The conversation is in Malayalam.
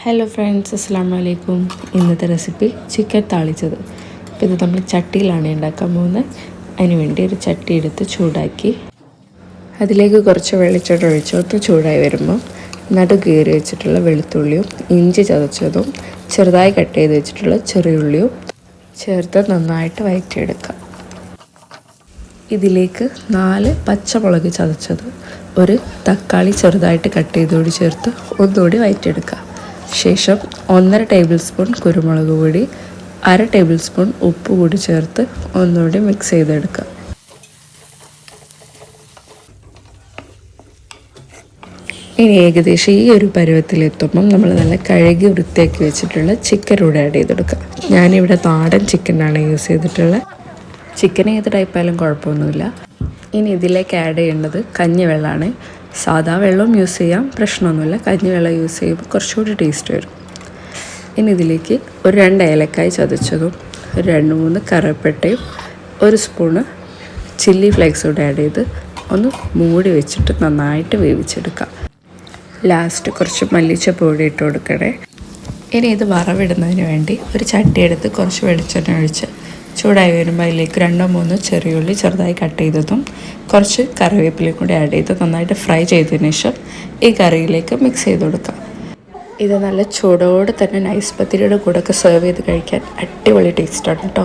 ഹലോ ഫ്രണ്ട്സ്, അസ്സലാമു അലൈക്കും. ഇന്നത്തെ റെസിപ്പി ചിക്കൻ താളിച്ചത്. അപ്പോൾ ഇത് നമ്മൾ ചട്ടിയിലാണ് ഉണ്ടാക്കാൻ പോകുന്നത്. അതിന് വേണ്ടി ഒരു ചട്ടി എടുത്ത് ചൂടാക്കി അതിലേക്ക് കുറച്ച് വെളിച്ചെണ്ണ ഒഴിച്ചൊന്ന് ചൂടായി വരുമ്പോൾ നടു കീറി വെച്ചിട്ടുള്ള വെളുത്തുള്ളിയും ഇഞ്ചി ചതച്ചതും ചെറുതായി കട്ട് ചെയ്ത് വെച്ചിട്ടുള്ള ചെറിയുള്ളിയും ചേർത്ത് നന്നായിട്ട് വഴറ്റിയെടുക്കാം. ഇതിലേക്ക് 4 പച്ചമുളക് ചതച്ചത്, ഒരു തക്കാളി ചെറുതായിട്ട് കട്ട് ചെയ്തുകൂടി ചേർത്ത് ഒന്നുകൂടി വഴറ്റിയെടുക്കുക. ശേഷം 1.5 ടേബിൾ സ്പൂൺ കുരുമുളക് പൊടി, 1/2 ടേബിൾ സ്പൂൺ ഉപ്പ് കൂടി ചേർത്ത് ഒന്നുകൂടി മിക്സ് ചെയ്തെടുക്കുക. ഇനി ഏകദേശം ഈ ഒരു പരുവത്തിലെത്തുമ്പം നമ്മൾ നല്ല കഴുകി വൃത്തിയാക്കി വെച്ചിട്ടുള്ള ചിക്കൻ കൂടെ ആഡ് ചെയ്തെടുക്കുക. ഞാനിവിടെ നാടൻ ചിക്കനാണ് യൂസ് ചെയ്തിട്ടുള്ളത്. ചിക്കൻ ഏത് ടൈപ്പായാലും കുഴപ്പമൊന്നുമില്ല. ഇനി ഇതിലേക്ക് ആഡ് ചെയ്യേണ്ടത് കഞ്ഞിവെള്ളമാണ്. സാധാ വെള്ളവും യൂസ് ചെയ്യാം, പ്രശ്നമൊന്നുമില്ല. കഞ്ഞിവെള്ളം യൂസ് ചെയ്യുമ്പോൾ കുറച്ചുകൂടി ടേസ്റ്റ് വരും. ഇനി ഇതിലേക്ക് ഒരു 2 ഏലക്കായ് ചതച്ചതും 2-3 കറുവപ്പട്ടയും 1 സ്പൂണ് ചില്ലി ഫ്ലേക്സ് കൂടെ ആഡ് ചെയ്ത് ഒന്ന് മൂടി വെച്ചിട്ട് നന്നായിട്ട് വേവിച്ചെടുക്കാം. ലാസ്റ്റ് കുറച്ച് മല്ലിച്ചപ്പ് കൂടി ഇട്ട് കൊടുക്കണേ. ഇനി ഇത് വറവിടുന്നതിന് വേണ്ടി ഒരു ചട്ടി എടുത്ത് കുറച്ച് വെളിച്ചെണ്ണ ഒഴിച്ച് ചൂടായി വരുമ്പോൾ അതിലേക്ക് 2-3 ചെറിയുള്ളി ചെറുതായി കട്ട് ചെയ്തതും കുറച്ച് കറിവേപ്പിലയും കൂടി ആഡ് ചെയ്ത് നന്നായിട്ട് ഫ്രൈ ചെയ്തതിന് ശേഷം ഈ കറിയിലേക്ക് മിക്സ് ചെയ്ത് കൊടുക്കാം. ഇത് നല്ല ചൂടോടെ തന്നെ നൈസ് പത്തിരിയുടെ കൂടെ ഒക്കെ സെർവ് ചെയ്ത് കഴിക്കാൻ അടിപൊളി ടേസ്റ്റാണ് കേട്ടോ.